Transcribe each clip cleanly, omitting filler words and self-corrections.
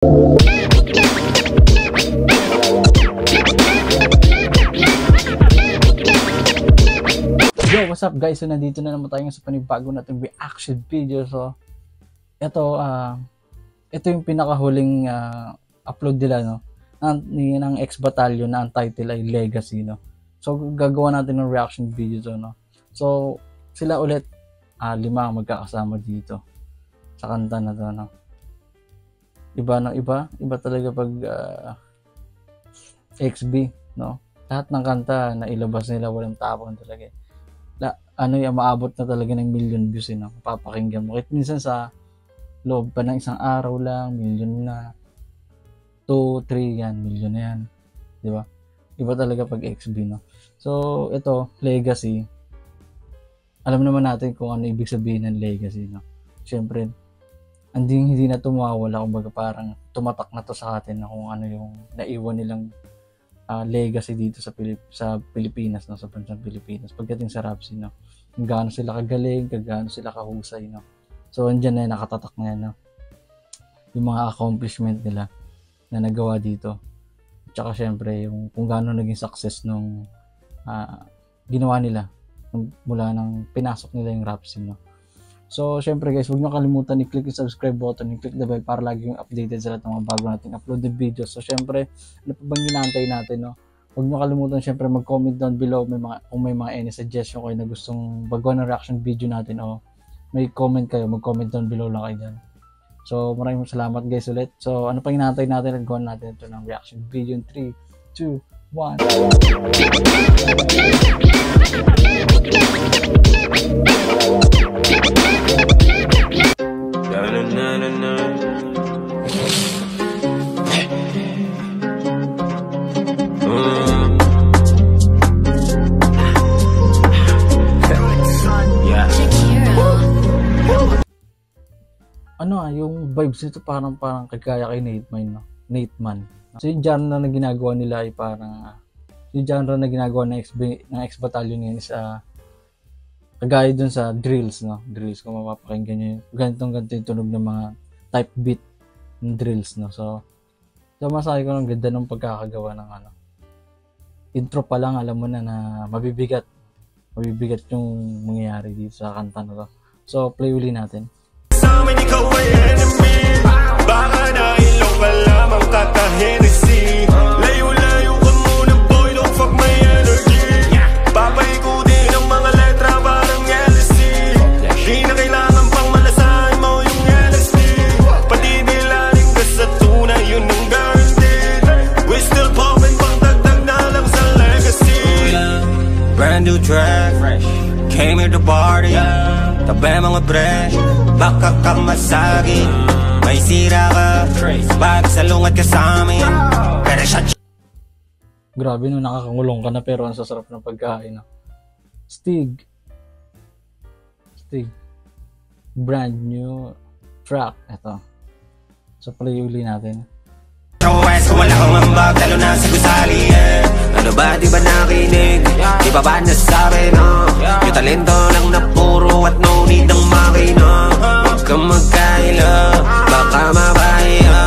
Yo, what's up guys? So nandito na naman tayo sa panibago nating reaction video. So ito yung pinakahuling upload nila, no, ng X Battalion na ang title ay Legacy, no. So gagawa natin ng reaction video to, no. So sila ulit 5 magkakasama dito sa kanta na to, no. Iba talaga pag XB, no. Lahat ng kanta na ilabas nila walang tapon talaga. Maabot na talaga ng million views, no. Papakinggan mo. Kahit minsan sa loob pa ng isang araw lang, million na. 2, 3 yan, million na yan. Di ba? Iba talaga pag XB, no. So, ito, Legacy. Alam naman natin kung ano ibig sabihin ng Legacy, no. Siyempre, hindi na tumawala, kumbaga parang tumatak na to sa atin na kung ano yung naiwan nilang legacy dito sa Pilipinas, no, sa bansang Pilipinas pagdating sa rap scene, no. Kung gaano sila kagaling, kung gaano sila kahusay, no. So andyan na, nakatatak na yan, no, yung mga accomplishment nila na nagawa dito. Tsaka syempre yung kung gaano naging success nung ginawa nila mula nang pinasok nila yung rap scene, no. So, syempre guys, huwag nyo kalimutan i-click yung subscribe button, i-click the bell para lagi yung updated sa lahat ng mga bago nating uploaded videos. So, syempre, ano pa bang ginantay natin, no? Huwag nyo kalimutan, syempre, mag-comment down below kung may mga any suggestion kayo na gustong baguhan ng reaction video natin, o may comment kayo, mag-comment down below lang kayo dyan. So, maraming salamat guys ulit. So, ano pa ginantay natin, nag-gawan natin ito ng reaction video in 3, 2, 1. Yung vibes nito parang kagaya kay Nateman, no? Nateman. So yung genre na ginagawa nila ay parang yung genre na ginagawa ng X Battalion ngayon is kagaya dun sa drills, no? Drills, kung mapapakinggan nyo yun, ganito yung tunog ng mga type beat ng drills, no? So masabi ko ng ganda ng pagkakagawa ng intro pa lang, alam mo na mabibigat yung mangyayari dito sa kanta na to. So play uli natin. Ikaw ay enemy, baka nailong ka lamang kaka-Hennessy. Layo-layo ka muna boy, don't fuck my energy. Papaikutin ang mga letra parang LSD. Di na kailangan pang malasahan mo yung LSD. Patidilanin ka sa tunay, yun ang guaranteed. We still poppin' pang dagdag na lang sa legacy. Brand new track, came here to party. Tabi mga pre, baka ka masagi. May sira ka, bag salungat ka sa amin. Pero siya... Grabe, no, nakakangulong ka na pero ang sasarap ng pagkain, no? Stig. Brand new track. Ito. So play uli natin. Wala kang ambag, lalo na sa gusali, Ano ba, di ba nakinig? Di ba nasabi, no? Yung talento lang na puro at no need ng makina. Huwag kang magkaila, baka mabaya.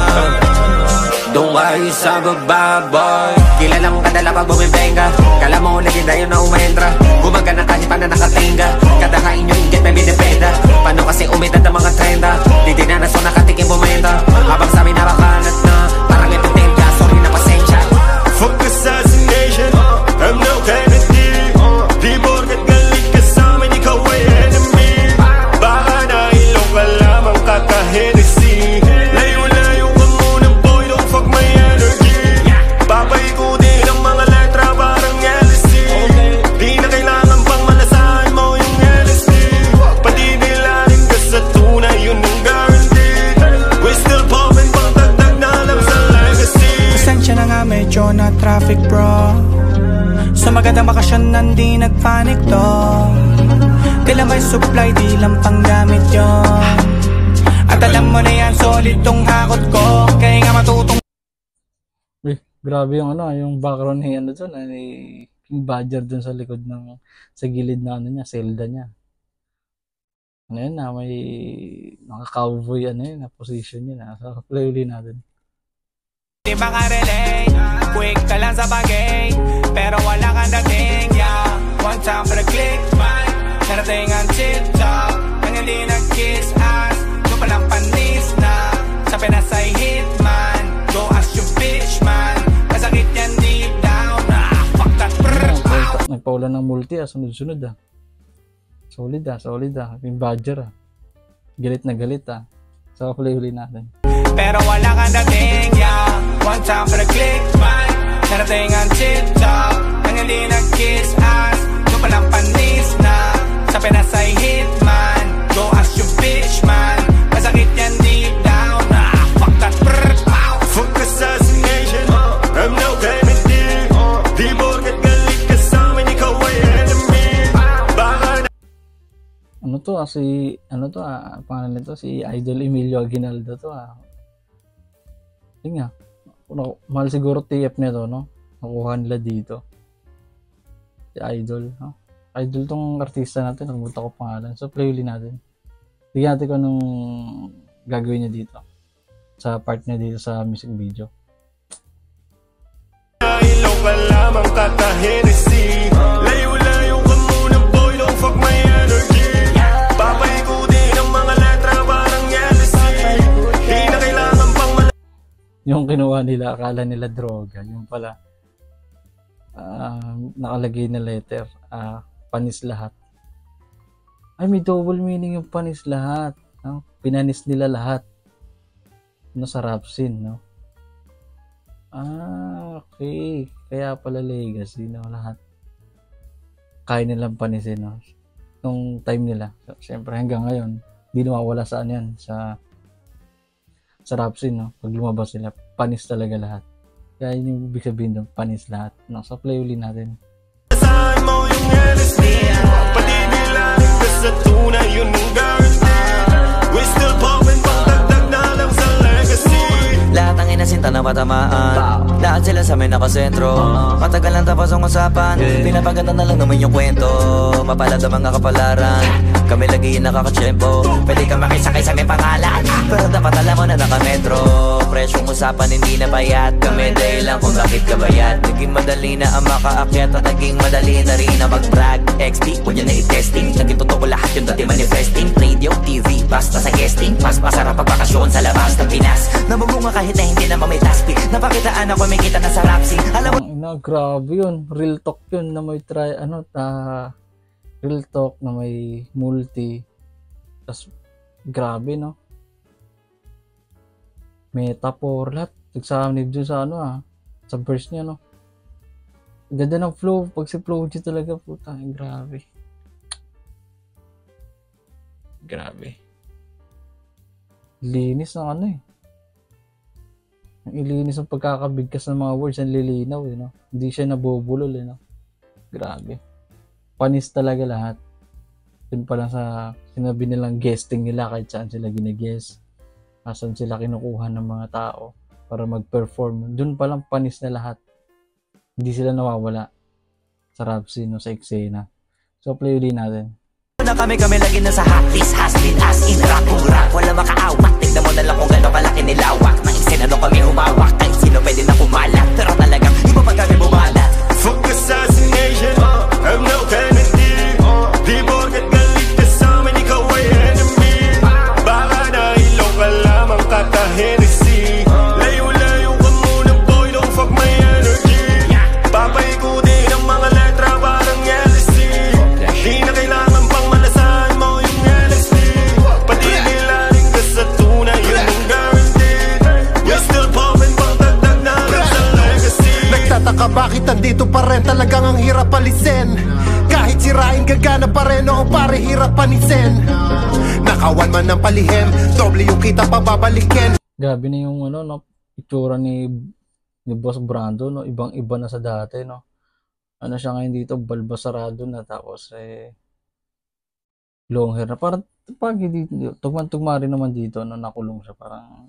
Doon kayo sa baba, boy. Kilalang kadala pag bumibenga. Kala mo lagi na yun na umentra. Gumagana kahit pa na nakatenga. Kada kain nyo ingit may binipenda. Paano kasi umidad ang mga trenda? Di din na naso nakatikim bumenta. Habang sabi na bakalat na parang epidemya, sorry na pasensya. Fuck assassination, I'm no Kennedy. Di borgat galit ka sa amin, ikaw ay enemy. Baka nailong ka lamang kaka-Hennessy. Layo-layo ka muna boy, don't fuck my energy. Papaikutin ang mga letra parang LSD. Di na kailangan pang malasahan mo yung LSD. Patidilanin ka sa tunay, yun ang guaranteed. We still poppin' pang dagdag na lang sa legacy. Pasensya na nga medyo na traffic bro. Sa magandang bakasyon nandi nagpanik to. Kailan may supply di lang panggamit yun. At alam mo na yan solid tong hakot ko. Kaya nga matutong. Grabe yung yung background ni dun, ni King Badger dun sa likod sa gilid na niya, selda niya. May naka-cowboy na position niya na. So play uli natin. di makarelate. Quick ka lang sa bagay, pero wala kang dating, yeah. One time for the click, man. Narating ang TikTok, nang hindi nag-kiss ass. Doon palang panis na, sa Pinas ay hitman. Go ask your bitch, man. Masakit yan deep down, fuck that, brrr. Nagpaulan ng multi sunod-sunod Solid yung Badger galit na galit so play huli natin. Pero wala kang dating, yeah. One time for the click, man. Narating ang TikTok, nang hindi nag-kiss ass. Doon palang panis na, sa Pinas ay hitman. Go ask your bitch, man. Masakit yan deep down, fuck that, brrr. Fuck assassination, I'm no Kennedy. Di porket galit ka sa amin, ikaw ay enemy. Baka pangalan nito si Idol Emilio Aguinaldo to Yun nga, mahal siguro TF nito, no? Nakuha nila dito. Si Idol, no? Idol tong artista natin, nakalimutan ko pangalan. So play ulit natin. Tignan natin kung anong gagawin niya dito. Sa part niya dito sa music video. ilaw ka lamang katahenesi. Layo-layo ka muna boy, don't fuck my energy. Papaikutin ang mga letra parang jealousy. Di na kailangan pang Yung kinuha nila, akala nila droga. Yung pala, nakalagay na letter, panis lahat. Ay, may double meaning yung panis lahat. No? Pinanis nila lahat. Sa rap scene, no? Okay. Kaya pala legacy, no? Lahat. Kaya nilang panisin, no? Nung time nila. So, siyempre, hanggang ngayon, hindi nawawala saan yan. Sa rap scene, no? Pag lumabas sila, panis talaga lahat. Kaya yun yung ibig sabihin doon, panis lahat. No? So, play ulit natin. saan mo yung LSD. Pati nilalim ka sa tunay, yun ang guarantee. We still poppin' pang dagdag na lang sa legacy. Lahat ang inasinta na matamaan. Lahat sila sa amin nakasentro. Matagal lang tapos ang usapan. Pinapaganda na lang naman yung kwento. Mapalad ang mga kapalaran. Kami lagi nakakatsyempo. Pwede ka makisakay sa aming pangalan, pero dapat alam mo na nakametro. Presyong usapan hindi na bayad. Kami dahil lang kung bakit ka bayad. Naging madali na ang makaakyat at naging madali na rin na mag-brag. XP, huwag yun na i-testing. Naging totoo lahat yung dati manifesting. Radio, TV, basta sa guesting. Mas masarap ang bakasyon sa labas ng Pinas. Nabubunga kahit na hindi naman may taspi. Napakitaan ako may kita na sa rap scene. Alam mo Grabe yun. Real talk yun na may real talk na may multi. Tas grabe, no? Metaphor, lahat. Nagsasamnib dun sa sa verse niya, no? Ganda ng flow. Pag si flow niya talaga, puta, grabe. Grabe. Linis ng Ang ilinis ng pagkakabigkas ng mga words, ang lilinaw, no? Hindi siya nabubulol, no? Grabe. Panis talaga lahat. Yun pa lang sa sinabi nilang guesting nila, kahit saan sila gine-guest. Asan sila kinukuha ng mga tao para mag-perform. Dun pa lang panis na lahat. Hindi sila nawawala sa rap scene, no? Sa eksena. So play ulit natin. na kami lagi na sa hotties, has-been as in rap kung rap. Wala makaawat, tignan mo na lang kung gano'n kalaki nilawak. Nang isinano kami humawak, kahit sino pwede na pumalat. Pero talagang iba pa kami bumalat. Fuck assassination, I'm no Kennedy. Di porket galit ka sa amin, ikaw ay enemy. Baka nailaw ka lamang katahenesi. Layo-layo ka muna boy, don't fuck my energy. Papaikutin ang mga letra parang jealousy. Di na kailangan pang malasahan mo yung LSD. Pati nilaling ka sa tunay, yun ang guarantee. We still poppin' pang dagdag na lang sa legacy. Nagtataka bakit andito pa rin, talagang ang hirap alisin. Kahit sirain gagana pa rin, oo pare hirap panisin. Nakawan man ng palihim, doble yung kita pababalikin. Grabe na yung itsura ni Boss Brando, no? Ibang-iba na sa dati, no? Ano siya ngayon dito, balbasarado na, tapos long hair na. Parang pag dito, tugma rin naman dito, no? Nakulong siya, parang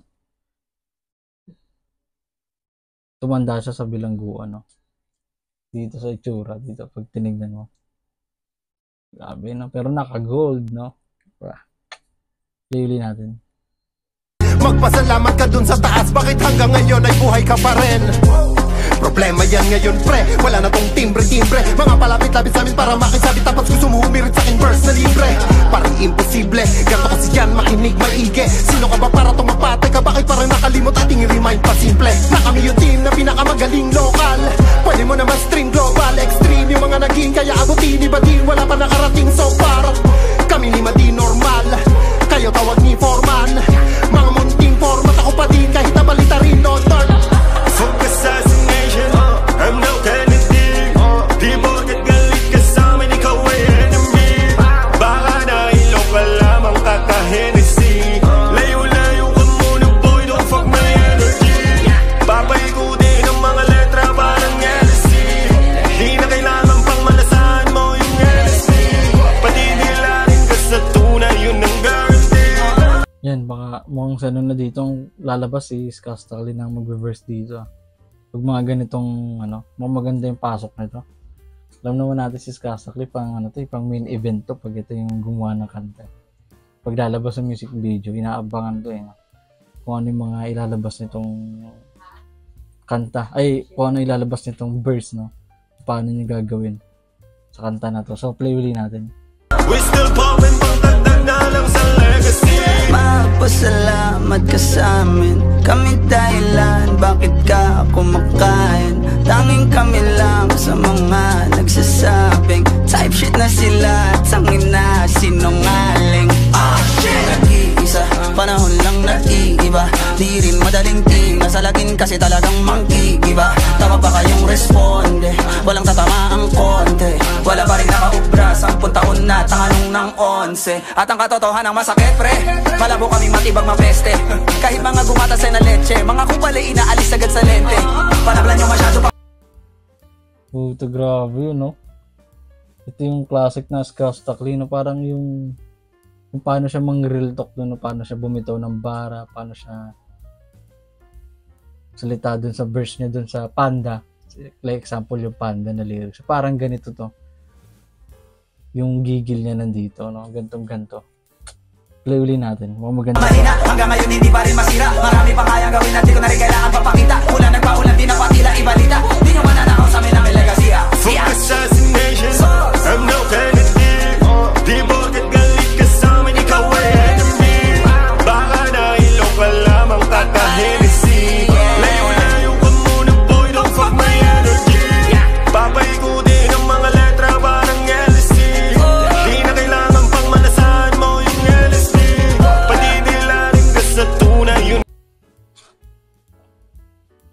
tumanda siya sa bilangguan, no? Dito sa itsura, dito pag tinignan mo. Grabe, no? Pero naka-gold, no? Play natin. Magpasalamat ka dun sa taas, bakit hanggang ngayon ay buhay ka pa rin? Problema yan ngayon pre, wala na tong timbre-timbre. Mga palapit-lapit sa amin para makisabit, tapos gusto mo humirit sa aking verse na libre. Parang imposible, ganto kasi yan, makinig maigi. Sino ka ba para tong mapatay ka? Bakit parang nakalimot ating i-remind pa simple? Na kami yung team na pinakamagaling lokal. Pwede mo naman string global, extreme yung mga naging, kaya abutin iba din, wala pa nakarating so far. Kami lima di normal, kayo tawag ni Foreman. Mga munting format, ako pa din kahit nabalita rin no turn. Fuck assassination, I'm no Kennedy. Di porket galit ka sa amin, ikaw ay enemy. Baka nahilo ka lamang kaka-Hennessy. Layo-layo ka muna boy, don't fuck my energy. Papaikutin ang mga letra parang LSD. Di na kailangan pang malasahan mo yung LSD. Patinilarin ka sa tunay, yun ang guarantee. Yan, baka mukhang sa na dito ang lalabas si Skastakli na mag-reverse dito. Pag mga ganitong maganda yung pasok nito. Alam naman natin si Skastakli pang pang main event to pag ito yung gumawa ng kanta. Pag lalabas sa music video, inaabangan to kung ano yung mga ilalabas nitong kanta. Ay, kung ano ilalabas nitong verse, no? Paano niya gagawin sa kanta na to. So, play uli natin. We still poppin' pang tagdag na lang sa legacy. Magpasalamat ka sa amin, kami dahilan bakit ka kumakain. Tanging kami lang sa mga nagsasabing type shit na sila, tangin na sinungaling. Nag-iisa, panahon lang nag-iiba. Di rin madaling tingnan sa lagin kasi talagang manggigiba. Tama pa kayong responde, walang tatama ang konti. Wala pa rin nakaubra, 10 taon na tanganong ng 11. At ang katotohanan ang masakit pre, malabo kaming matibang mapeste. Kahit mga gumatas ay na leche, mga kupalay inaalis agad sa lente. Panablan nyo masyado pa. Puto, grabe yun, no? Ito yung classic na Skastakli, no? Parang yung paano siya mang-real talk doon, no? Paano siya bumitaw ng bara, paano siya salita dun sa verse niya dun sa Panda. Like example yung Panda na lyrics. Parang ganito to. Yung gigil niya nandito, no? Gantong-ganto. Play uli natin. Maganda. Mahina, hanggang ngayon hindi pa rin masira. Marami pa kayang gawin natin ko na rin kailangan papakita. Ulan nagpaulan, di na patila ibalita. Di nyo mananakaw sa amin na may legacy. Fuck assassination, I'm no Kennedy. Di porket galit ka sa amin, ikaw ay enemy. Baka nahilo ka lamang kaka-Hennessy. Layo-layo ka muna boy, don't fuck my energy. Papaikutin ang mga letra parang LSD. Di na kailangan pang malasahan mo yung LSD. Patinilarin ka sa tunay, yun.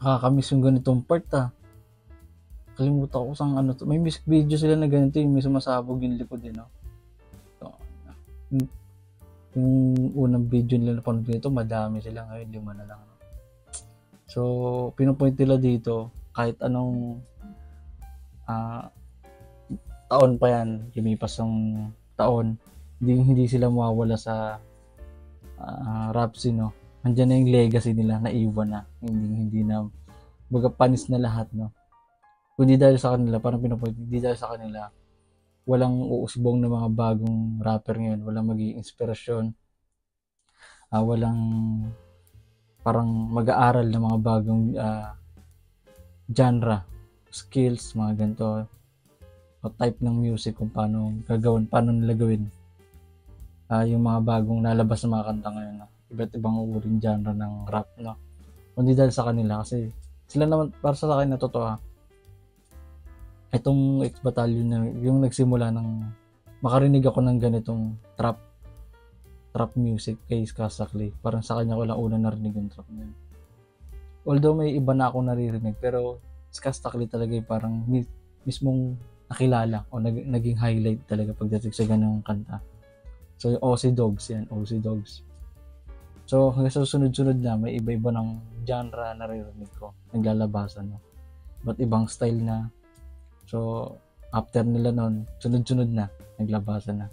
Nakakamiss yung ganitong part, Kalimutan ko sang to. May music video sila na ganito, yung may sumasabog yung likod no? So, yung unang video nila na panood nito, madami sila, ngayon 5 na lang. So, pinupoint nila dito, kahit anong taon pa yan, lumipas ng taon, hindi sila mawawala sa rap scene, no? Andiyan na yung legacy nila, naiwan na, hindi na, baga panis na lahat, no? Kundi dahil sa kanila, parang pinupoint, hindi dahil sa kanila, walang uusbong na mga bagong rapper ngayon, walang magiging inspirasyon, walang parang mag-aaral ng mga bagong genre, skills, mga ganito, o type ng music kung paano gagawin, paano nila gawin yung mga bagong nalabas na mga kanta ngayon, iba't ibang uring genre ng rap, no? Kundi dahil sa kanila, kasi sila naman, para sa akin na totoo, itong X-Battalion na yung nagsimula ng makarinig ako ng ganitong trap music kay Skastakli. Parang sa kanya ko lang una narinig yung trap na yun. Although may iba na akong naririnig, pero Skastakli talaga yung parang mismong nakilala o naging highlight talaga pagdating sa ganung kanta. So yung OC Dogs yan, OC Dogs. So hanggang sa sunod-sunod na may iba-iba ng genre naririnig ko, naglalabasan, no? Ba't ibang style na. So, after nila nun, sunod-sunod na, naglabasan na.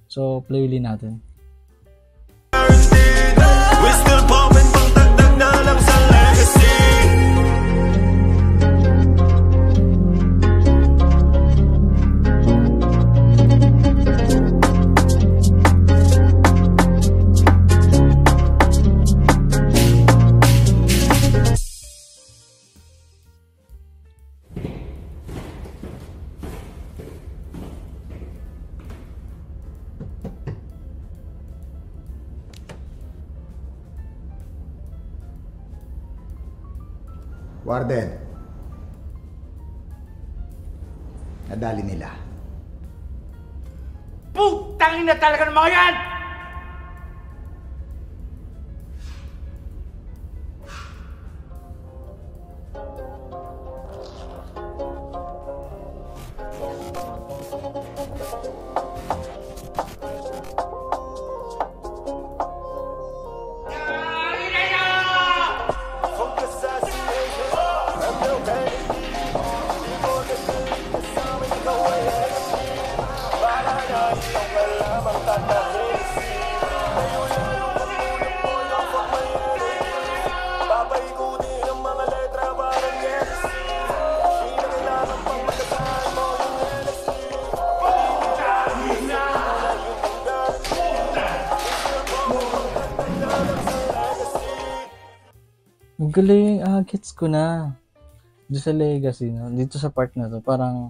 So, play ulit natin. We still poppin' pang tagdag na lang sa legacy. Warden. Nadali nila. Putangin na talaga ng mga yan! Ang galing, gets ko na. Dito sa Legacy, no? Dito sa part na to, parang,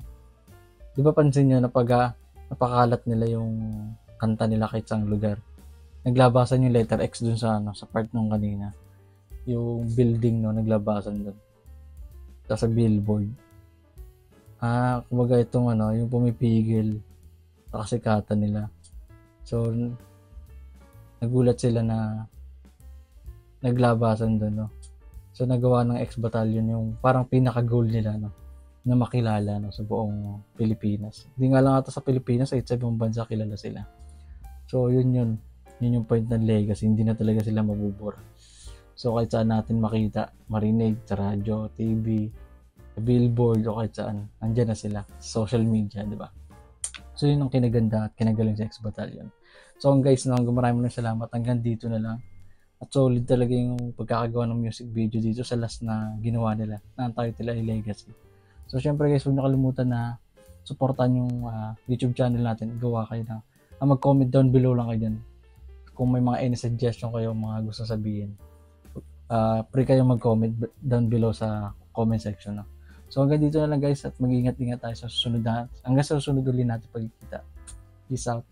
di ba pansin nyo na pag napakalat nila yung kanta nila kahit saang lugar. Naglabasan yung letter X dun sa, sa part nung kanina. Yung building, no, naglabasan dun. Tapos sa billboard. Kumbaga itong, yung pumipigil sa kasikatan nila. So, nagulat sila na naglabasan dun, no. So, nagawa ng X-Battalion yung parang pinaka-goal nila, no, na makilala, no, sa buong Pilipinas. Hindi nga lang ata sa Pilipinas, sa ibang bansa kilala sila. So, yun yung point ng Legacy. Hindi na talaga sila mabubura. So, kahit saan natin makita, marinig, sa radyo, TV, sa billboard, o kahit saan, andyan na sila. Social media, di ba? So, yun ang kinaganda at kinagaling sa X-Battalion. So, guys, maraming salamat. Hanggang dito na lang. At solid talaga yung pagkakagawa ng music video dito sa last na ginawa nila na ang title ay Legacy. So syempre guys, huwag niyo kalimutan na supportan yung YouTube channel natin. Gawa kayo na mag-comment down below lang kayo dyan kung may mga any suggestion kayo, mga gusto sabihin. Pre kayo mag-comment down below sa comment section. No? So hanggang dito na lang guys, at mag-ingat-ingat tayo sa susunod hanggang sa susunod ulit natin pagkikita. Peace out.